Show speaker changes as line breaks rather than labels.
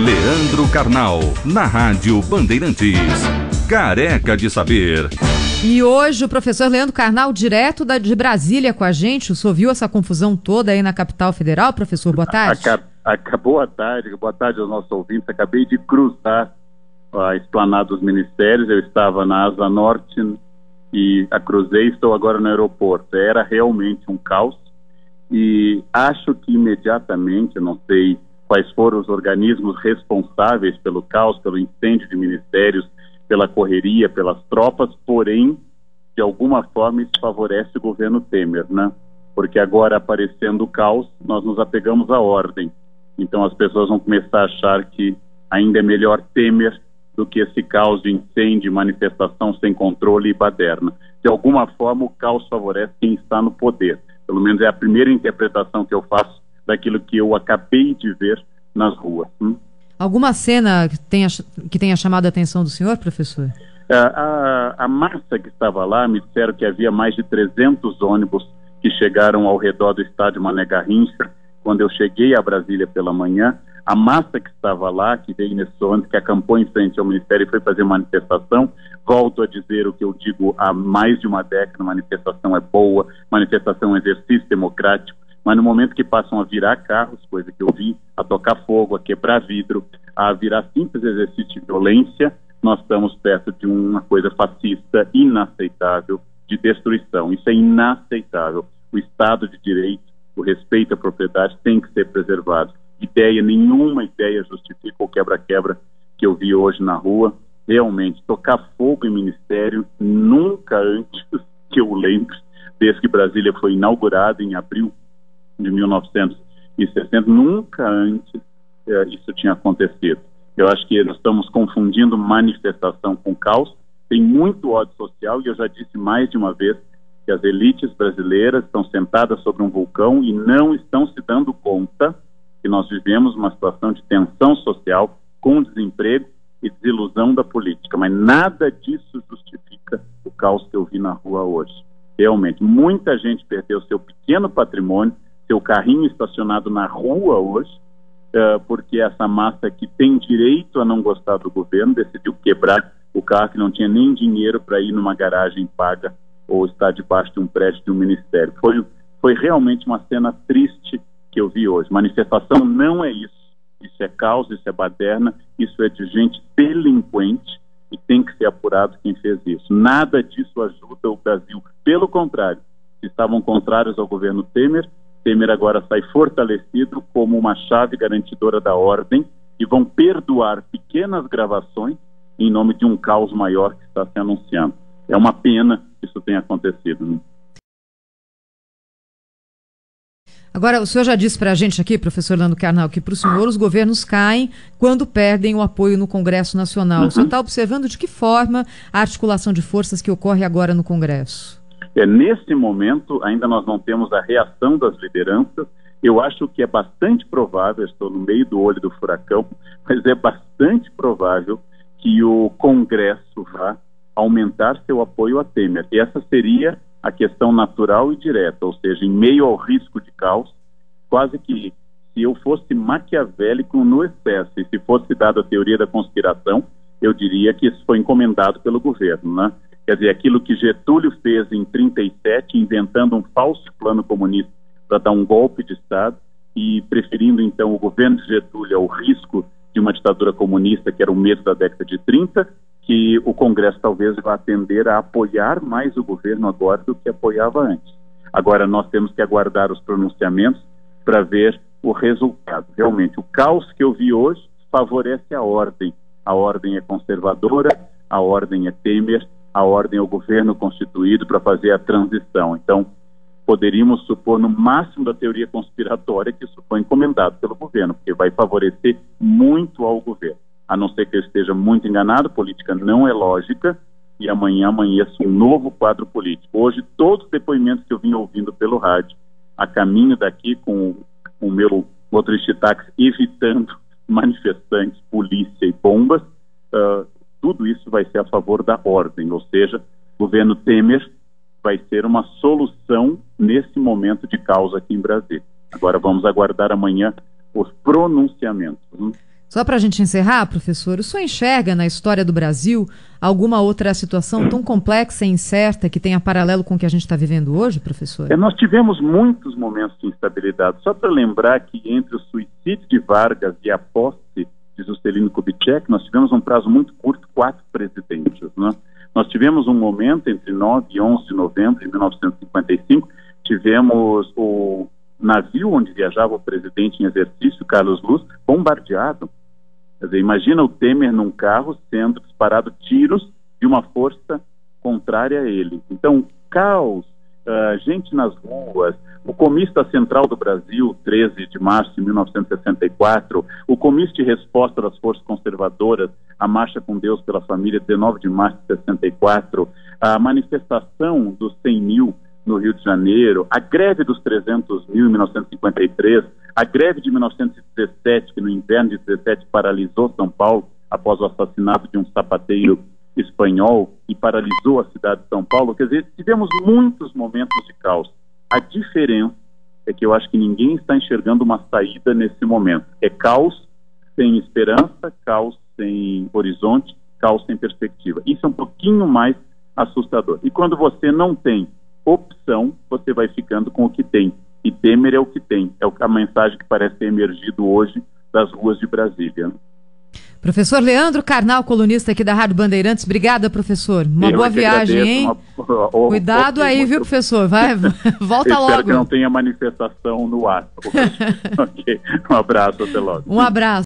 Leandro Carnal, na Rádio Bandeirantes. Careca de saber.
E hoje o professor Leandro Carnal, direto de Brasília com a gente. O senhor viu essa confusão toda aí na capital federal, professor? Boa tarde.
Boa tarde aos nossos ouvintes. Acabei de cruzar a esplanada dos ministérios. Eu estava na Asa Norte e a cruzei, estou agora no aeroporto. Era realmente um caos e acho que imediatamente, eu não sei quais foram os organismos responsáveis pelo caos, pelo incêndio de ministérios, pela correria, pelas tropas, porém, de alguma forma isso favorece o governo Temer, né? Porque agora, aparecendo o caos, nós nos apegamos à ordem. Então as pessoas vão começar a achar que ainda é melhor Temer do que esse caos de incêndio, manifestação sem controle e baderna. De alguma forma, o caos favorece quem está no poder. Pelo menos é a primeira interpretação que eu faço daquilo que eu acabei de ver nas ruas.
Alguma cena que tenha chamado a atenção do senhor, professor?
A massa que estava lá, me disseram que havia mais de 300 ônibus que chegaram ao redor do estádio Mané Garrincha. Quando eu cheguei a Brasília pela manhã, a massa que estava lá, que veio nesse ônibus, que acampou em frente ao Ministério e foi fazer manifestação, volto a dizer o que eu digo há mais de uma década: manifestação é boa, manifestação é um exercício democrático, mas no momento que passam a virar carros, coisa que eu vi, a tocar fogo, a quebrar vidro, a virar simples exercício de violência, nós estamos perto de uma coisa fascista, inaceitável, de destruição. Isso é inaceitável. O Estado de Direito, o respeito à propriedade tem que ser preservado. Nenhuma ideia justifica o quebra-quebra que eu vi hoje na rua. Realmente, tocar fogo em ministério, nunca antes que eu lembre, desde que Brasília foi inaugurada em abril de 1960, nunca antes isso tinha acontecido. Eu acho que nós estamos confundindo manifestação com caos. Tem muito ódio social e eu já disse mais de uma vez que as elites brasileiras estão sentadas sobre um vulcão e não estão se dando conta que nós vivemos uma situação de tensão social, com desemprego e desilusão da política. Mas nada disso justifica o caos que eu vi na rua hoje. Realmente, muita gente perdeu seu pequeno patrimônio, seu carrinho estacionado na rua hoje, porque essa massa que tem direito a não gostar do governo decidiu quebrar o carro, que não tinha nem dinheiro para ir numa garagem paga ou estar debaixo de um prédio de um ministério. Foi realmente uma cena triste que eu vi hoje. Manifestação não é isso. Isso é caos, isso é baderna, isso é de gente delinquente e tem que ser apurado quem fez isso. Nada disso ajuda o Brasil. Pelo contrário, se estavam contrários ao governo Temer, Temer agora sai fortalecido como uma chave garantidora da ordem e vão perdoar pequenas gravações em nome de um caos maior que está se anunciando. É uma pena que isso tenha acontecido, né?
Agora, o senhor já disse para a gente aqui, professor Leandro Carnal, que para o senhor os governos caem quando perdem o apoio no Congresso Nacional. O senhor está observando de que forma a articulação de forças que ocorre agora no Congresso?
Nesse momento, ainda nós não temos a reação das lideranças. Eu acho que é bastante provável, estou no meio do olho do furacão, mas é bastante provável que o Congresso vá aumentar seu apoio a Temer. E essa seria a questão natural e direta, ou seja, em meio ao risco de caos, quase que se eu fosse maquiavélico no excesso e se fosse dada a teoria da conspiração, eu diria que isso foi encomendado pelo governo, né? Quer dizer, aquilo que Getúlio fez em 1937, inventando um falso plano comunista para dar um golpe de Estado e preferindo então o governo de Getúlio ao risco de uma ditadura comunista, que era o medo da década de 30, que o Congresso talvez vá tender a apoiar mais o governo agora do que apoiava antes. Agora nós temos que aguardar os pronunciamentos para ver o resultado. Realmente, o caos que eu vi hoje favorece a ordem. A ordem é conservadora, a ordem é Temer, a ordem é o governo constituído para fazer a transição. Então, poderíamos supor, no máximo da teoria conspiratória, que isso foi encomendado pelo governo, porque vai favorecer muito ao governo. A não ser que eu esteja muito enganado, política não é lógica, e amanhã amanheça um novo quadro político. Hoje, todos os depoimentos que eu vim ouvindo pelo rádio, a caminho daqui com o meu motorista de táxi, evitando manifestantes, polícia e bombas, tudo isso vai ser a favor da ordem, ou seja, o governo Temer vai ser uma solução nesse momento de caos aqui em Brasília. Agora vamos aguardar amanhã os pronunciamentos.
Só para a gente encerrar, professor, o senhor enxerga na história do Brasil alguma outra situação tão complexa e incerta que tenha paralelo com o que a gente está vivendo hoje, professor?
Nós tivemos muitos momentos de instabilidade. Só para lembrar que entre o suicídio de Vargas e a posse de Juscelino Kubitschek, nós tivemos um prazo muito curto, 4 presidentes, né? Nós tivemos um momento entre 9 e 11 de novembro de 1955, tivemos o navio onde viajava o presidente em exercício, Carlos Luz, bombardeado. Quer dizer, imagina o Temer num carro sendo disparado tiros de uma força contrária a ele. Então, caos, gente nas ruas, o comício da Central do Brasil, 13 de março de 1964, o comício de resposta das forças conservadoras, a Marcha com Deus pela Família, 19 de março de 64, a manifestação dos 100 mil no Rio de Janeiro, a greve dos 300 mil em 1953, a greve de 1917, que no inverno de 17 paralisou São Paulo após o assassinato de um sapateiro espanhol e paralisou a cidade de São Paulo. Quer dizer, tivemos muitos momentos de caos. A diferença é que eu acho que ninguém está enxergando uma saída nesse momento. É caos sem esperança, caos sem horizonte, caos sem perspectiva. Isso é um pouquinho mais assustador. E quando você não tem opção, você vai ficando com o que tem. E Temer é o que tem. É a mensagem que parece ter emergido hoje das ruas de Brasília.
Professor Leandro Carnal, colunista aqui da Rádio Bandeirantes. Obrigada, professor. Uma boa viagem, hein? Cuidado aí, viu, professor? Vai, volta logo.
Espero que não tenha manifestação no ar. Okay. Um abraço, até logo.
Um abraço.